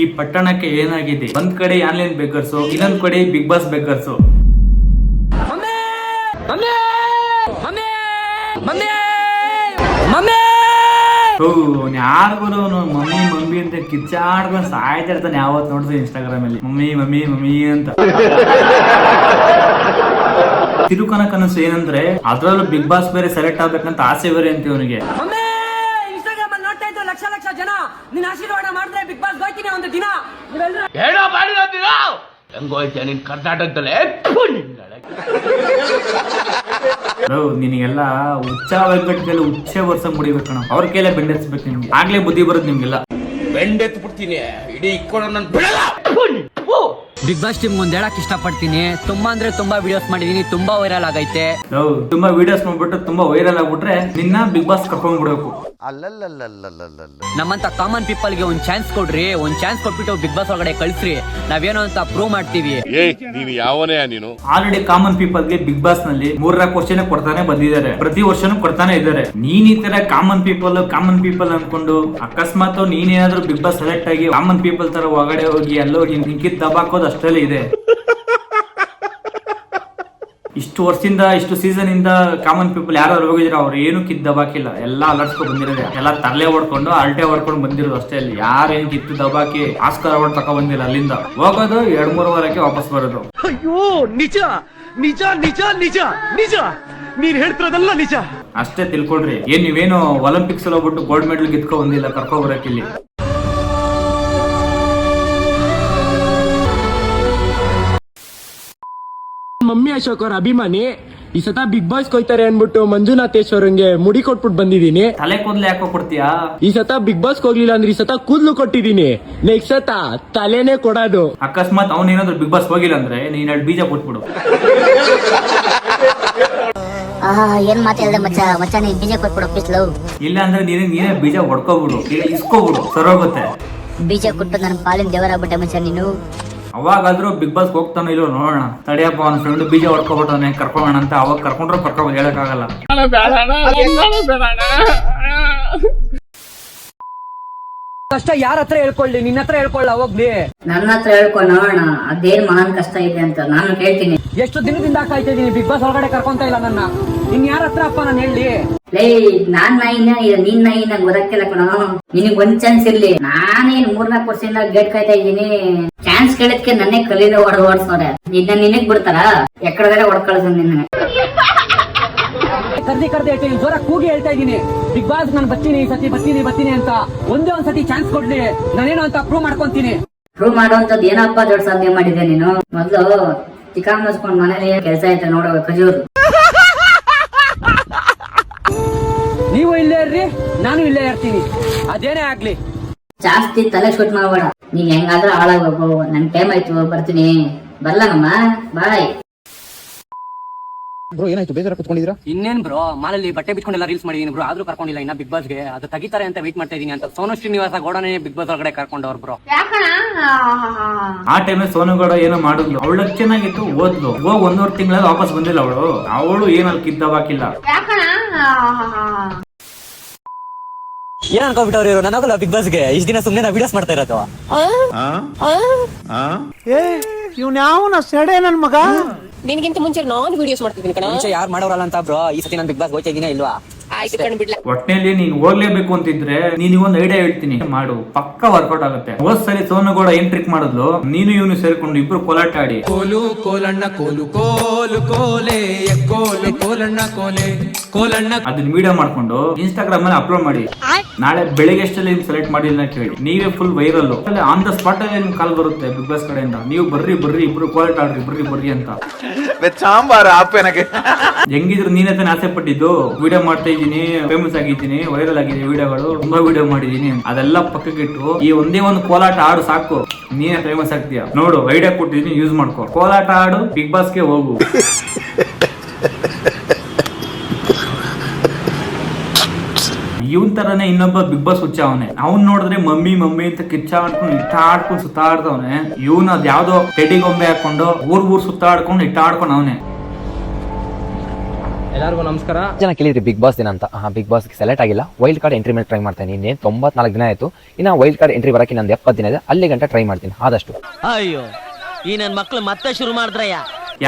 ಈ ಪಟ್ಟಣಕ್ಕೆ ಏನಾಗಿದೆ? ಒಂದ್ ಕಡೆ ಆನ್ಲೈನ್ ಬೆಗ್ಗರ್ಸು, ಇನ್ನೊಂದ್ ಕಡೆ ಬಿಗ್ ಬಾಸ್ ಬೆಗ್ಗರ್ಸು. ಯಾರಿಗೂ ಮಮ್ಮಿ ಮಮ್ಮಿ ಅಂತ ಕಿಚ್ಚಾಡ್ಕೊಂಡು ಸಾಯ್ತಾ ಇರ್ತಾನೆ. ಯಾವತ್ ನೋಡಿದ್ರೆ ಇನ್ಸ್ಟಾಗ್ರಾಮ್ ಅಲ್ಲಿ ಮಮ್ಮಿ ಮಮ್ಮಿ ಮಮ್ಮಿ ಅಂತ. ತಿರುಕನ ಕನಸು ಏನಂದ್ರೆ ಅದ್ರಲ್ಲೂ ಬಿಗ್ ಬಾಸ್ ಬೇರೆ ಸೆಲೆಕ್ಟ್ ಆಗ್ಬೇಕಂತ ಆಸೆ ಬೇರೆ ಅಂತ ಇವನಿಗೆ. ಲಕ್ಷ ಲಕ್ಷ ಜನ ನಿನ್ನ ಆಶೀರ್ವಾದ ಮಾಡಿದ್ರೆ ಬಿಗ್ ಬಾಸ್ ಹೋಗ್ತೀನಿ ಒಂದು ದಿನ. ಹೆಂಗೋಯ್ತ ನಿನ್ ಕರ್ನಾಟಕದಲ್ಲೇ ನಿನಗೆಲ್ಲ ಹುಚ್ಚ ವೆಂಕಟ್ಗೆಲ್ಲ ಹುಚ್ಚೆ ವರ್ಷ ಮುಡಿಬೇಕಣ. ಅವ್ರ ಕೈಲೇ ಬೆಂಡೆತ್ಸ್ಬೇಕು ನಿಮ್ಗೆ, ಆಗ್ಲೇ ಬುದ್ಧಿ ಬರೋದು ನಿಮ್ಗೆಲ್ಲ. ಬೆಂಡೆತ್ ಬಿಡ್ತೀನಿ ಇಡೀ ಇಕ್ಕೊಂಡು ನನ್ ಬಿಡಲ್ಲ. ಬಿಗ್ ಬಾಸ್ ಟೀಮ್ ಒಂದ್ ಹೇಳಕ್ ಇಷ್ಟಪಡ್ತೀನಿ, ತುಂಬಾ ಅಂದ್ರೆ ತುಂಬಾ ವಿಡಿಯೋಸ್ ಮಾಡಿದೀನಿ, ತುಂಬಾ ವೈರಲ್ ಆಗೈತೆ. ತುಂಬಾ ವಿಡಿಯೋಸ್ ಮಾಡ್ಬಿಟ್ಟು ತುಂಬಾ ವೈರಲ್ ಆಗ್ಬಿಟ್ರೆ ನಿನ್ನ ಬಿಗ್ ಬಾಸ್ ಕರ್ಕೊಂಡ್ ಬಿಡ್ಬೇಕು. ನಮ್ಮಂತ ಕಾಮನ್ ಪೀಪಲ್ ಗೆ ಒಂದ್ ಚಾನ್ಸ್ ಕೊಡ್ರಿ, ಒಂದ್ ಚಾನ್ಸ್ ಕೊಟ್ಬಿಟ್ಟು ಬಿಗ್ ಬಾಸ್ ಒಳಗಡೆ ಕಳ್ಸ್ರಿ, ನಾವೇನೋ ಅಂತ ಪ್ರೂವ್ ಮಾಡ್ತೀವಿ. ನೀನು ಆಲ್ರೆಡಿ ಕಾಮನ್ ಪೀಪಲ್ ಗೆ ಬಿಗ್ ಬಾಸ್ ನಲ್ಲಿ 3 ಕ್ವಶನ್ ಕೊಡ್ತಾನೆ ಬಂದಿದ್ದಾರೆ, ಪ್ರತಿ ವರ್ಷನೂ ಕೊಡ್ತಾನೆ ಇದ್ದಾರೆ. ನೀನ್ ಈ ತರ ಕಾಮನ್ ಪೀಪಲ್ ಅನ್ಕೊಂಡು ಅಕಸ್ಮಾತ್ ನೀನೇನಾದ್ರೂ ಬಿಗ್ ಬಾಸ್ ಸೆಲೆಕ್ಟ್ ಆಗಿ ಕಾಮನ್ ಪೀಪಲ್ ತರ ಒಳಗಡೆ ಹೋಗಿ ಎಲ್ಲೋ ನಿಂಕಿದ್ ದಬಾಕೋದು ಅಷ್ಟೇ ಇದೆ. ಇಷ್ಟು ವರ್ಷದಿಂದ ಇಷ್ಟು ಸೀಸನ್ ಇಂದ ಕಾಮನ್ ಪೀಪಲ್ ಯಾರು ಹೋಗಿದ್ರೆ ಅವ್ರು ಏನು ದಬಾಕಿಲ್ಲ, ಎಲ್ಲ ಅಲರ್ಸ್ಕೊಂಡು ಬಂದಿರೋದೆ, ಎಲ್ಲ ತರಲೆ ಹೊಡ್ಕೊಂಡು ಅಲ್ಟೆ ಹೊಡ್ಕೊಂಡು ಬಂದಿರೋದು ಅಷ್ಟೇ. ಅಲ್ಲಿ ಯಾರೇನು ಕಿತ್ತು ದಬಾಕಿ ಆಸ್ಕರ್ ಅವಾರ್ಡ್ ತಕ ಬಂದಿಲ್ಲ. ಅಲ್ಲಿಂದ ಹೋಗೋದು 2-3 ವಾರಕ್ಕೆ ವಾಪಸ್ ಬರೋದು. ಅಯ್ಯೋ ನಿಜ ನಿಜ ನಿಜ ನಿಜ ನಿಜ ನೀನ್ ಹೇಳ್ತಿರೋದಲ್ಲ ನಿಜ ಅಷ್ಟೇ ತಿಳ್ಕೊಳ್ರಿ. ಏನ್ ನೀವೇನು ಒಲಿಂಪಿಕ್ಸ್ ಅಲ್ಲಿ ಹೋಗ್ಬಿಟ್ಟು ಗೋಲ್ಡ್ ಮೆಡಲ್ ಗಿತ್ಕೊ ಬಂದಿಲ್ಲ, ಕರ್ಕೊ ಬರಕ್ ಇಲ್ಲಿ. ಮಮ್ಮಿ ಅಶೋಕ್ ಅವ್ರ ಅಭಿಮಾನಿ. ಈ ಸತ ಬಿಗ್ ಬಾಸ್ ಕೊಯ್ತಾರೆ ಅನ್ಬಿಟ್ಟು ಮಂಜುನಾಥೇಶ್ವರಂಗೆ ಮುಡಿ ಕೊಟ್ಬಿಟ್ಟು ಬಂದಿದೀನಿ. ತಲೆ ಕೂದಲು ಯಾಕೋ ಕೊಡ್ತೀಯಾ? ಈ ಸತ ಬಿಗ್ ಬಾಸ್ ಹೋಗ್ಲಿಲ್ಲ ಅಂದ್ರೆ ಈ ಸತ ಕೂದಲು ಕೊಟ್ಟಿದೀನಿ, ನೆಕ್ಸ್ಟ್ ಸತ ತಲೆನೇ ಕೊಡೋದು. ಅಕಸ್ಮಾತ್ ಅವ್ನೇನಾದ್ರು ಬಿಗ್ ಬಾಸ್ ಹೋಗಿಲ್ಲ ಅಂದ್ರೆ ನೀನ್ 2 ಬೀಜ ಕೊಟ್ಬಿಡು. ಏನ್ ಮಾತಾಡಿದೆ ಮಚ್ಚ ನೀ ಬೀಜ ಕೊಟ್ಬಿಡು ಪಿಸ್ಲು. ಇಲ್ಲ ಅಂದ್ರೆ ನೀನೇ ಬೀಜ ಹೊಡ್ಕೋಬಿಡು, ಇಸ್ಕೋಬಿಡು, ಸರೋಗುತ್ತೆ. ಬೀಜ ಕೊಟ್ಟು ನನ್ನ ಪಾಲಿನ ದೇವರಾಗ್ಬಿಟ್ಟೆ ಮಚ್ಚ ನೀನು. ಅವಾಗಾದ್ರೂ ಬಿಗ್ ಬಾಸ್ ಹೋಗ್ತಾನೋ ಇಲ್ಲೋ ನೋಡೋಣ. ತಡಿಯಪ್ಪ ಅವ್ನ ಫ್ರೆಂಡ್ ಬೀಜ ಹೊಡ್ಕೊಬಿಟ್ಟವನೆ, ಕರ್ಕೋಣ ಅಂತ. ಅವಾಗ ಕರ್ಕೊಂಡ್ರೆ ಕರ್ಕೊಂಡು ಹೇಳಕ್ಕಾಗಲ್ಲ. ಕಷ್ಟ ಯಾರ ಹತ್ರ ಹೇಳ್ಕೊಳ್ಳಿ, ನಿನ್ನ ಹತ್ರ ಹೇಳ್ಕೊಳ್ಳ ಹೋಗ್ಲಿ. ನನ್ನ ಹತ್ರ ಹೇಳ್ಕೊಂಡು ನೋಡೋಣ ಅದೇನ್ ಮಹಾನ್ ಕಷ್ಟ ಇದೆ ಅಂತ ನಾನು ಹೇಳ್ತೀನಿ. ಎಷ್ಟು ದಿನದಿಂದ ಕಾಯ್ತಾ ಇದೀನಿ, ಬಿಗ್ ಬಾಸ್ ಒಳಗಡೆ ಕರ್ಕೊಂತ ಇಲ್ಲ ನನ್ನ. ಇನ್ ಯಾರ ಹತ್ರ ಅಪ್ಪ ನಾನು ಹೇಳಿ? ನಾನ್ ನಾಯಿನ ನೀನ್ ನಾಯಿ ನಂಗೆ ಗೊತ್ತಾಗ್ತಿಲ್ಲ ಕಣ. ನಿನಗ್ ಒಂದ್ ಚಾನ್ಸ್ ಇರ್ಲಿ. ನಾನೇನ್ 3-4 ವರ್ಷದಿಂದ ಗೇಟ್ ಕಾಯ್ತಾ ಇದ್ದೀನಿ. ಚಾನ್ಸ್ ಕೇಳಕ್ಕೆ ನನ್ನೇ ಕಲೀದ ಓಡಿಸೋರೆ. ಇದನ್ನ ನಿನಗ್ ಬಿಡ್ತಾರ? ಎಕಡೆ ಹೊಡ್ ಕಳ್ಸ ನಿನ್ನ ಕರ್ದಿ ಹೇಳ್ತೀನಿ, ಜೋರ ಕೂಗಿ ಹೇಳ್ತಾ ಇದೀನಿ, ಬಿಗ್ ಬಾಸ್ ನಾನು ಬರ್ತೀನಿ, ಈ ಸತಿ ಬರ್ತೀನಿ ಅಂತ. ಒಂದೇ ಒಂದ್ಸತಿ ಚಾನ್ಸ್ ಕೊಡ್ಲಿ, ನಾನೇನೋ ಅಂತ ಪ್ರೂವ್ ಮಾಡ್ಕೊಂತೀನಿ. ಪ್ರೂವ್ ಮಾಡುವಂತದ್ದು ಏನಪ್ಪಾ ದೊಡ್ಡ ಸಾಧನೆ ಮಾಡಿದೆ ನೀನು. ಮೊದ್ಲು ಚಿಕ್ಕ ಮುಸ್ಕೊಂಡ್ ಮನೇಲಿ ಕೆಲಸ ಐತೆ ನೋಡೋ ಖಜೂರ್. ನೀವು ಇಲ್ಲೇ ಇರ್ರಿ, ನಾನು ಇಲ್ಲೇ ಇರ್ತೀನಿ, ಅದೇನೇ ಆಗ್ಲಿ. ಜಾಸ್ತಿ ತಲೆ ಶೂಟ್ ಮಾಡಬೇಡ. ನೀನ್ ಹೆಂಗಾದ್ರೂ ಹಾಳಾಗೋಗು. ನನ್ ಟೈಮ್ ಆಯ್ತು, ಬರ್ತೀನಿ. ಬರ್ಲಮ್ಮ, ಬಾಯ್. ಬ್ರೋ ಏನಾಯ್ತು, ಬೇಜಾರ ಕುತ್ಕೊಂಡಿದ್ದೀರಾ? ಇನ್ನೇನ್ ಬ್ರೋ, ಮಾಲಲ್ಲಿ ಬಟ್ಟೆ ಬಿಟ್ಕೊಂಡೆಲ್ಲ ರೀಲ್ಸ್ ಮಾಡಿದೀನಿ ಬ್ರೋ, ಆದ್ರೂ ಕರ್ಕೊಂಡಿಲ್ಲ ಇನ್ನ ಬಿಗ್ ಬಾಸ್ಗೆ. ಅದು ತೆಗಿತಾರೆ ಅಂತ ವೇಟ್ ಮಾಡ್ತಾ ಇದೀನಿ ಅಂತ. ಸೋನು ಶ್ರೀನಿವಾಸ ಗೌಡನೇ ಬಿಗ್ ಬಾಸ್ ಒಳಗಡೆ ಕರ್ಕೊಂಡವ್ರು ಬ್ರೋ. ಆ ಟೈಮಲ್ಲಿ ಸೋನುಗೌಡ ಏನೋ ಮಾಡಿದ್ಲು, ಅವಳು ಚೆನ್ನಾಗಿತ್ತು, ಓದ್ಲು. 1.5 ತಿಂಗಳಲ್ಲಿ ವಾಪಸ್ ಬಂದಿಲ್ಲ ಅವಳು ಏನಲ್ಲಿ ಕಿದ್ದವಾಕಿಲ್ಲ. ಏನ್ ಅನ್ಕೋಬಿಟ್ಟವ್ರು ಇವರು? ನನಗಲ್ಲ ಬಿಗ್ ಬಾಸ್ಗೆ ಇಷ್ಟ ದಿನ ಸುಮ್ನೆ ವಿಡಿಯೋಸ್ ಮಾಡ್ತಾ ಇರೋದು. ಇವ್ನ ಯಾವನ ಸೆಡೆ ನನ್ ಮಗ. ನಿನ್ಗಿಂತ ಮುಂಚೆ ನಾನು ವಿಡಿಯೋಸ್ ಮಾಡ್ತಿದ್ದೀನಿ ಕಣ. ಮುಂಚೆ ಯಾರು ಮಾಡೋರಲ್ಲ ಅಂತ ಬ್ರೋ. ಈ ಸತಿ ನಾನು ಬಿಗ್ ಬಾಸ್ ಹೋಗ್ತಾ ಇದೀನಿ ಇಲ್ವಾ? ಆಯ್ತು ಕಣ್ ಬಿಡ್ಲ. ಒಟ್ನಲ್ಲಿ ನೀನ್ ಹೋಗ್ಲೇಬೇಕು ಅಂತಿದ್ರೆ ನೀನ್ ಒಂದು ಐಡಿಯಾ ಹೇಳ್ತೀನಿ, ಮಾಡು, ಪಕ್ಕ ವರ್ಕೌಟ್ ಆಗುತ್ತೆ. ಹೋದ್ ಸರಿ ಸೋನುಗೌಡ ಏನ್ ಟ್ರಿಕ್ ಮಾಡಿದ್ಲು, ನೀನು ಇವನು ಸೇರ್ಕೊಂಡು ಇಬ್ರು ಕೋಲಾಟ ಆಡಿ ಕೋಲು ಕೋಲಣ್ಣ ಕೋಲು ಕೋಲು ಕೋಲೆ ಕೋಲು ಕೋಲಣ್ಣ ಕೋಲೆ ಕೋಲಣ್ಣ ಅದನ್ನ ವಿಡಿಯೋ ಮಾಡ್ಕೊಂಡು ಇನ್ಸ್ಟಾಗ್ರಾಮ್ ಅಲ್ಲಿ ಅಪ್ಲೋಡ್ ಮಾಡಿ. ನಾಳೆ ಬೆಳಿಗ್ಗೆ ಎಷ್ಟಲ್ಲಿ ಸೆಲೆಕ್ಟ್ ಮಾಡಿಲ್ಲ ಕೇಳಿ, ನೀವೇ full viral. On the spot ಅಲ್ಲಿ ನಿಮ್ ಕಾಲ್ ಬರುತ್ತೆ ಬಿಗ್ ಬಾಸ್ ಕಡೆಯಿಂದ, ನೀವು ಬರ್ರಿ ಇಬ್ರು ಕೋಲಾಟ ಆಡ್ರಿ, ಬರ್ರಿ ಅಂತ. ಹೆಂಗಿದ್ರು ನೀನೇ ತಾನೇ ಆಸೆ ಪಟ್ಟಿದ್ದು. ವಿಡಿಯೋ ಮಾಡ್ತಾ ಇದ್ದೀನಿ, ಫೇಮಸ್ ಆಗಿದ್ದೀನಿ, ವೈರಲ್ ಆಗಿದೆ ವಿಡಿಯೋಗಳು, ತುಂಬಾ ವಿಡಿಯೋ ಮಾಡಿದೀನಿ. ಅದೆಲ್ಲ ಪಕ್ಕಕ್ಕಿಟ್ಟು ಈ ಒಂದೇ ಒಂದು ಕೋಲಾಟ ಆಡು ಸಾಕು, ನೀನೇ ಫೇಮಸ್ ಆಗ್ತೀಯ. ನೋಡು, ಐಡಿಯಾ ಕೊಟ್ಟಿದ್ದೀನಿ, ಯೂಸ್ ಮಾಡ್ಕೋ. ಕೋಲಾಟ ಆಡು, ಬಿಗ್ ಬಾಸ್ಗೆ ಹೋಗು. ಇವನ್ ತರನೇ ಇನ್ನೊಬ್ಬ ಬಿಗ್ ಬಾಸ್ ಹುಚ್ಚ ಅವನೇ. ಅವ್ನ್ ನೋಡಿದ್ರೆ ಮಮ್ಮಿ ಅಂತ ಆಡ್ಕೊಂಡು ಸುತ್ತಾಡ್ತವನೆ. ಇವನ್ ಅದ್ ಯಾವ್ದೋ ಟೆಡಿ ಗೊಂಬೆ ಹಾಕೊಂಡು ಊರ್ ಸುತ್ತಾಡ್ಕೊಂಡು ಇಟ್ಟಾಡ್ಕೊಂಡು ಅವನೇ. ಎಲ್ಲರಿಗೂ ನಮಸ್ಕಾರ. ಜನ ಕೇಳಿದ್ರಿ ಬಿಗ್ ಬಾಸ್ ದಿನ ಅಂತ. ಬಿಗ್ ಬಾಸ್ ಸೆಲೆಕ್ಟ್ ಆಗಿಲ್ಲ, ವೈಲ್ಡ್ ಕಾರ್ಡ್ ಎಂಟ್ರಿ ಮೇಲೆ ಟ್ರೈ ಮಾಡ್ತೀನಿ. ಇನ್ನೇನು 94 ದಿನ ಆಯ್ತು, ಇನ್ನು ವೈಲ್ಡ್ ಕಾರ್ಡ್ ಎಂಟ್ರಿ ಬರಕ್ಕೆ ನಂದು 70 ದಿನ ಇದೆ. ಅಲ್ಲಿ ಗಂಟ ಟ್ರೈ ಮಾಡ್ತೀನಿ ಆದಷ್ಟು. ಅಯ್ಯೋ ಈ ನನ್ ಮಕ್ಳು ಮತ್ತೆ ಶುರು ಮಾಡಿದ್ರಯ್ಯ.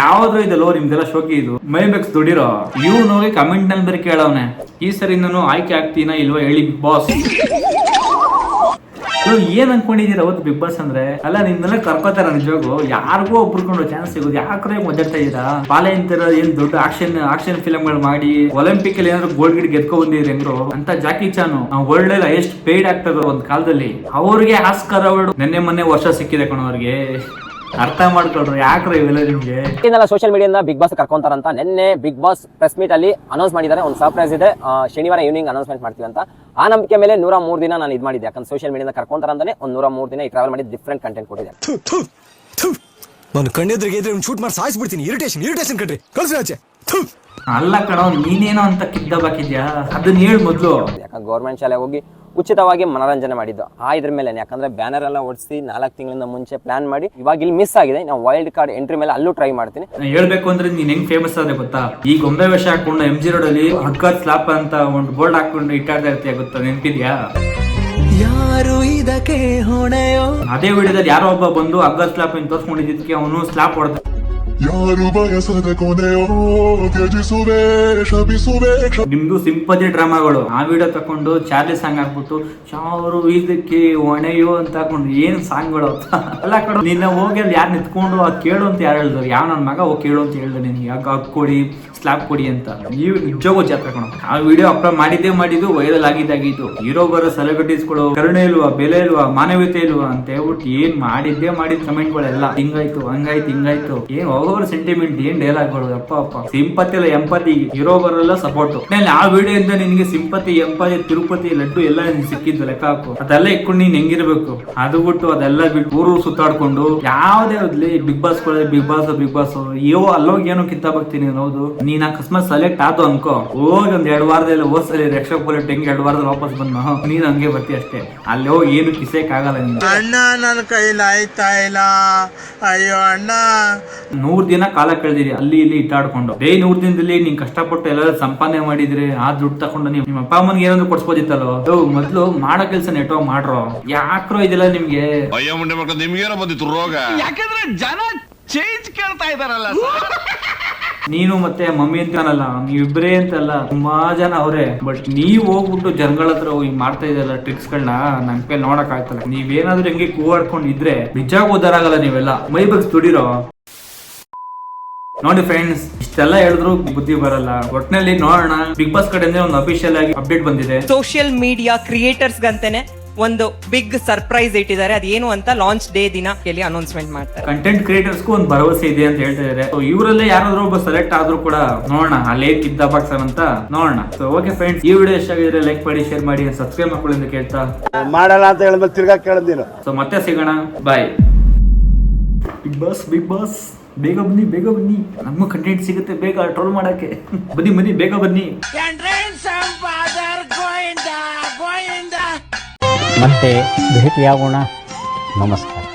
ಯಾವ್ದು ಇದಲ್ಲೋ ನಿಮ್ದೆಲ್ಲ ಶೋಕಿ ಇದು ಮೈ ಬೆಕ್ಸ್ ದುಡಿರೋ ಇವ್ನು ಹೋಗಿ ಕಮೆಂಟ್ ನಲ್ಲಿ ಬರೀ ಕೇಳವನೆ ಈ ಸರಿ ನಾನು ಆಯ್ಕೆ ಆಗ್ತೀನ ಇಲ್ವಾ ಹೇಳಿ ಬಿಗ್ ಬಾಸ್. ಏನ್ ಅನ್ಕೊಂಡಿದೀರ ಅವತ್ತು ಬಿಗ್ ಬಾಸ್ ಅಂದ್ರೆ ಅಲ್ಲ ನಿಮ್ನೆಲ್ಲ ಕರ್ಕೋತಾರ ನಿಜವಾಗೂ ಯಾರಿಗೂ ಒಬ್ರುಕೊಂಡು ಚಾನ್ಸ್ ಸಿಗೋದು ಯಾಕ್ರೆ ಮೊದಡ್ತಾ ಇದ್ದೀರಾ ಪಾಲೆ ಅಂತಾರ ಏನ್ ದೊಡ್ಡ ಆಕ್ಷನ್ ಫಿಲಮ್ ಗಳು ಮಾಡಿ ಒಲಿಂಪಿಕ್ ಅಲ್ಲಿ ಏನಾದ್ರು ಗೋಲ್ಡ್ ಗಿಡ್ ಗೆದ್ಕೊ ಬಂದಿದ್ರಿ ಹೆಂಗ್ರು ಅಂತ ಜಾಕಿ ಚಾನು ವರ್ಲ್ಡ್ ಅಲ್ಲಿ ಎಷ್ಟು ಪೇಯ್ಡ್ ಆಗ್ತದ ಒಂದ್ ಕಾಲದಲ್ಲಿ ಅವ್ರಿಗೆ ಆಸ್ಕರ್ ಅವಾರ್ಡ್ ಮೊನ್ನೆ ವರ್ಷ ಸಿಕ್ಕಿದೆ ಕಣ ಅವ್ರಿಗೆ. ಅರ್ಥ ಮಾಡ್ಕೊಳ್ರು ಯಾಕ್ರೆ ಇವೆಲ್ಲ ನಿಮ್ಗೆ. ಸೋಷಿಯಲ್ ಮೀಡಿಯಾದಿಂದ ಬಿಗ್ ಬಾಸ್ ಕರ್ಕೊಂತಾರಂತ ನಿನ್ನೆ ಬಿಗ್ ಬಾಸ್ ಪ್ರೆಸ್ ಮೀಟ್ ಅಲ್ಲಿ ಅನೌನ್ಸ್ ಮಾಡಿದ್ದಾರೆ. ಒಂದು ಸರ್ಪ್ರೈಸ್ ಇದೆ, ಶನಿವಾರ ಈವ್ನಿಂಗ್ ಅನೌನ್ಸ್ಮೆಂಟ್ ಮಾಡ್ತೀವಿ ಅಂತ. ಆ ನಂಬಿಕೆ ಮೇಲೆ 103 ದಿನ ನಾನು ಇದು ಮಾಡಿದ್ದೆ. ಯಾಕಂದ್ರೆ ಸೋಷಿಯಲ್ ಮೀಡಿಯಾದಿಂದ ಕರ್ಕೊಂತಾರ ಅಂತಾನೆ ಒಂದು 103 ದಿನ ಈ ಟ್ರಾವೆಲ್ ಮಾಡಿ ಡಿಫ್ರೆಂಟ್ ಕಂಟೆಂಟ್ ಕೊಟ್ಟಿದೆ. ನಾನು ಕಣ್ಣೆದ್ರಿಗೆ ಶೂಟ್ ಮಾಡಿ ಸಾಯಿಸ್ಬಿಡ್ತೀನಿ. ಇರಿಟೇಷನ್ ಕಣ್ರಿ, ಕಳ್ಸಿ ಆಚೆ. ಅಲ್ಲ ಕಣ ನೀನೇನೋ ಅಂತ ಕಿದ್ದ ಬಾಕಿದ್ಯಾ ಅದನ್ನ ಹೇಳಿ ಮೊದ್ಲು. ಯಾಕಂದ್ರೆ ಗೌರ್ಮೆಂಟ್ ಶಾಲೆ ಹೋಗಿ ಉಚಿತವಾಗಿ ಮನೋರಂಜನೆ ಮಾಡಿದ್ದು ಇದ್ರ ಮೇಲೆ. ಯಾಕಂದ್ರೆ ಬ್ಯಾನರ್ ಎಲ್ಲ ಓಡಿಸಿ 4 ತಿಂಗಳಿಂದ ಮುಂಚೆ ಪ್ಲಾನ್ ಮಾಡಿ ಇವಾಗ ಇಲ್ಲಿ ಮಿಸ್ ಆಗಿದೆ. ನಾವು ವೈಲ್ಡ್ ಕಾರ್ಡ್ ಎಂಟ್ರಿ ಮೇಲೆ ಅಲ್ಲೂ ಟ್ರೈ ಮಾಡ್ತೀನಿ. ಹೇಳ್ಬೇಕು ಅಂದ್ರೆ ನೀನ್ ಹೆಂಗ್ ಫೇಮಸ್ ಆದ್ರೆ ಗೊತ್ತಾ, ಈ ಗೊಂಬೆ ವೇಷ ಹಾಕೊಂಡು MG ರೋಡ್ ಅಲ್ಲಿ ಹಗ್ಗದ್ ಸ್ಲಾಪ್ ಅಂತ ಒಂದು ಬೋರ್ಡ್ ಹಾಕೊಂಡು ಇಟ್ಟಾಡ್ತಾ ಇರ್ತೀಯ ಗೊತ್ತಾ, ನೆನ್ಪಿದ್ಯಾ? ಯಾರು ಇದಕ್ಕೆ ಹೊಣೆಯೋ. ಅದೇ ವಿಡಿಯೋದಲ್ಲಿ ಯಾರೋ ಒಬ್ಬ ಬಂದು ಹಗ್ಗದ್ ಸ್ಲಾಪ್ ಅಂತ ತೋರ್ಸ್ಕೊಂಡಿದ್ದಕ್ಕೆ ಅವನು ಸ್ಲಾಪ್ ಹೊಡೆದ. ಯಾರು ಬಯಸದ ಕೊನೆಯೋ ತ್ಯಜಿಸುವೆ ಶಪಿಸುವೆ. ನಿಮ್ದು ಸಿಂಪತಿ ಡ್ರಾಮಾಗಳು ಆ ವಿಡಿಯೋ ತಕೊಂಡು ಚಾರ್ಲಿ ಸಾಂಗ್ ಹಾಕ್ಬಿಟ್ಟು ಯಾರು ಇದಕ್ಕೆ ಹೊಣೆಯೋ ಅಂತ ಹಾಕೊಂಡು ಏನ್ ಸಾಂಗ್ಗಳು ಅಲ್ಲ ಕಡೆ ನಿನ್ನ ಹೋಗಿ ಅಲ್ಲಿ ಯಾರು ನಿಂತ್ಕೊಂಡು ಕೇಳು ಅಂತ ಯಾರು ಹೇಳಿದ್ರು? ಯಾವ ನನ್ನ ಮಗ ಹೋಗಿ ಕೇಳು ಅಂತ ಹೇಳ್ದೆ ನಿನ್ಗೆ ಹಗ್ ಕೊಡಿ ಸ್ಲಾಪ್ ಕೊಡಿ ಅಂತ. ನೀವು ನಿಜವಾಗೂ ಜಾತ್ರೆ ಕಣ. ಆ ವಿಡಿಯೋ ಅಪ್ಲೋಡ್ ಮಾಡಿದ್ದು ವೈರಲ್ ಆಗಿದ್ದಾಗಿತ್ತು. ಹೀರೋ ಬರೋ ಸೆಲೆಬ್ರಿಟೀಸ್ಗಳು ಕರುಣೆ ಇಲ್ವಾ, ಬೆಲೆ ಇಲ್ವಾ, ಮಾನವೀಯತೆ ಇಲ್ವಾ ಅಂತ ಹೇಳ್ಬಿಟ್ಟು ಏನ್ ಮಾಡಿದ ಕಮೆಂಟ್ಗಳೆಲ್ಲ ಹಿಂಗಾಯ್ತು ಹಿಂಗಾಯ್ತು ಏನ್ ಅವ್ರ ಸೆಂಟಿಮೆಂಟ್ ಏನ್ ಡೈಲಾಗ್ಗಳು ಅಪ್ಪ ಸಿಂಪತಿ ಇಲ್ಲ ಎಂಪತಿ. ಹೀರೋ ಬರಲ್ಲ ಸಪೋರ್ಟ್. ಆ ವಿಡಿಯೋ ಇಂದ ನಿನ್ಗೆ ಸಿಂಪತಿ ಎಂಪತಿ ತಿರುಪತಿ ಲಡ್ಡು ಎಲ್ಲ ಸಿಕ್ಕಿದ್ದು ಲೆಕ್ಕ ಹಾಕು. ಅದೆಲ್ಲ ಇಟ್ಕೊಂಡು ನೀನ್ ಹೆಂಗಿರ್ಬೇಕು ಅದು ಬಿಟ್ಟು ಅದೆಲ್ಲ ಬಿಟ್ಟು ಊರು ಸುತ್ತಾಡ್ಕೊಂಡು ಯಾವ್ದೇ ಹೋದ್ಲಿ ಬಿಗ್ ಬಾಸ್ ಅಯ್ಯೋ ಅಲ್ಲೋಗಿ ಏನೋ ಕಿತ್ತಾಬಕ್ತೀನಿ ಅನ್ನೋದು. ನೀನ್ ಅಕಸ್ಮಾತ್ ಸೆಲೆಕ್ಟ್ ಆದು ಅನ್ಕೋ, ಹೋಗಿ ಒಂದ್ 2 ವಾರದಲ್ಲಿ ಹೋದ್ಸಲಿ ರಕ್ಷಾ ಪೊಲೆಟ್ ಹೆಂಗ್ 2 ವಾರದಲ್ಲಿ ವಾಪಸ್ ಬಂದ ನೀನ್ ಹಂಗೆ ಬರ್ತಿ ಅಷ್ಟೇ. ಅಲ್ಲಿ ಹೋಗಿ ಏನು ಕಿಸಕ್ ಆಗಲ್ಲ ನಿನ್. ಅಣ್ಣ ನನ್ನ ಕೈಲಿ ಆಯ್ತಾ ಇಲ್ಲ, ಅಯ್ಯೋ ಅಣ್ಣ. 100 ದಿನ ಕಾಲ ಕಳೆದಿರಿ ಅಲ್ಲಿ ಇಲ್ಲಿ ಇಟ್ಟಾಡ್ಕೊಂಡು. 100 ದಿನದಲ್ಲಿ ನೀನ್ ಕಷ್ಟಪಟ್ಟು ಎಲ್ಲ ಸಂಪಾದನೆ ಮಾಡಿದ್ರೆ ಆ ದುಡ್ಡು ತಕೊಂಡು ನಿಮ್ಮ ಅಪ್ಪ ಅಮ್ಮನ್ಗೆ ಏನಾದ್ರು ಕೊಡ್ಸ್ಬೋದಿತ್ತಲ್ಲೋ. ಮೊದ್ಲು ಮಾಡೋ ಕೆಲ್ಸ ನೆಟ್ಟೋ ಮಾಡ್ರೋ. ಯಾಕ್ರೋ ಇದೆಲ್ಲ ನಿಮ್ಗೆ? ಅಯ್ಯ ಮುಂಡೆ ಮಕ್ಕಳು ನಿಮ್ಗೇನೋ ಬಂದಿತ್ತು ರೋಗ. ಯಾಕಂದ್ರೆ ಜನ ಚೇಂಜ್ ಕೇಳ್ತಾ ಇದಾರಲ್ಲ. ನೀನು ಮತ್ತೆ ಮಮ್ಮಿ ಅಂತಾನಲ್ಲ, ನೀವಿಬ್ರೇ ಅಂತಲ್ಲ ತುಂಬಾ ಜನ ಅವ್ರೆ. ಬಟ್ ನೀವ್ ಹೋಗ್ಬಿಟ್ಟು ಜನಗಳ ಹತ್ರ ಹೋಗಿ ಮಾಡ್ತಾ ಇದೆಲ್ಲ ಟ್ರಿಕ್ಸ್ ಗಳನ್ನ ನನ್ ಕೈ ನೋಡಕ್ ಆಗ್ತಲ್ಲ. ನೀವೇನಾದ್ರೂ ಹೆಂಗೆ ಕೂಗಾಡ್ಕೊಂಡು ಇದ್ರೆ ನಿಜ ಓದಾರಾಗಲ್ಲ. ನೀವೆಲ್ಲ ಮೈ ಬಗ್ಸ್ ದುಡಿರೋ. ನೋಡಿ ಫ್ರೆಂಡ್ಸ್, ಇಷ್ಟೆಲ್ಲ ಹೇಳಿದ್ರು ಬುದ್ಧಿ ಬರಲ್ಲ. ಒಟ್ನಲ್ಲಿ ನೋಡೋಣ. ಬಿಗ್ ಬಾಸ್ ಕಡೆಯಿಂದ ಒಂದು ಅಫಿಷಿಯಲ್ ಆಗಿ ಅಪ್ಡೇಟ್ ಬಂದಿದೆ. ಸೋಷಿಯಲ್ ಮೀಡಿಯಾ ಕ್ರಿಯೇಟರ್ಸ್ ಗಂತಾನೆ ಒಂದು ಬಿಗ್ ಸರ್ಪ್ರೈಸ್ ಇಟ್ಟಿದ್ದಾರೆ. ಅದೇನು ಅಂತ ಲಾಂಚ್ ಡೇ ದಿನ ಅನೌನ್ಸ್ಮೆಂಟ್ ಮಾಡ್ತಾರೆ. ಕಂಟೆಂಟ್ ಕ್ರಿಯೇಟರ್ಸ್ಗೂ ಒಂದು ಭರವಸೆ ಇದೆ ಅಂತ ಹೇಳ್ತಾ ಇದ್ದಾರೆ. ಇವರಲ್ಲೇ ಯಾರಾದ್ರೂ ಒಬ್ಬ ಸೆಲೆಕ್ಟ್ ಆದ್ರೂ ಕೂಡ ನೋಡೋಣ ಅಲ್ಲೇ ಕಿದ್ದಾಬಾಕ್ಸರ್ ಅಂತ ನೋಡೋಣ. ಸೊ ಓಕೆ ಫ್ರೆಂಡ್ಸ್, ಈ ವಿಡಿಯೋ ಇಷ್ಟ ಆಗಿದ್ರೆ ಲೈಕ್ ಮಾಡಿ, ಶೇರ್ ಮಾಡಿ, ಸಬ್ಸ್ಕ್ರೈಬ್ ಮಾಡ್ಕೊಳ್ಳಿ ಅಂತ ಕೇಳ್ತಾ ಮಾಡಲ್ಲ ಅಂತ ಹೇಳಿದ್ಮೇಲೆ ತಿರ್ಗಾ ಕೇಳಿದ್ದೀನ. ಸೊ ಮತ್ತೆ ಸಿಗೋಣ, ಬಾಯ್. ಬಿಗ್ ಬಾಸ್ ಬೇಗ ಬನ್ನಿ ನಮಗೂ ಕಂಟೆಂಟ್ ಸಿಗುತ್ತೆ. ಬೇಗ ಟ್ರೋಲ್ ಮಾಡಕ್ಕೆ ಬನ್ನಿ ಬೇಗ ಬನ್ನಿ. ಮತ್ತೆ ಭೇಟಿಯಾಗೋಣ. ನಮಸ್ಕಾರ.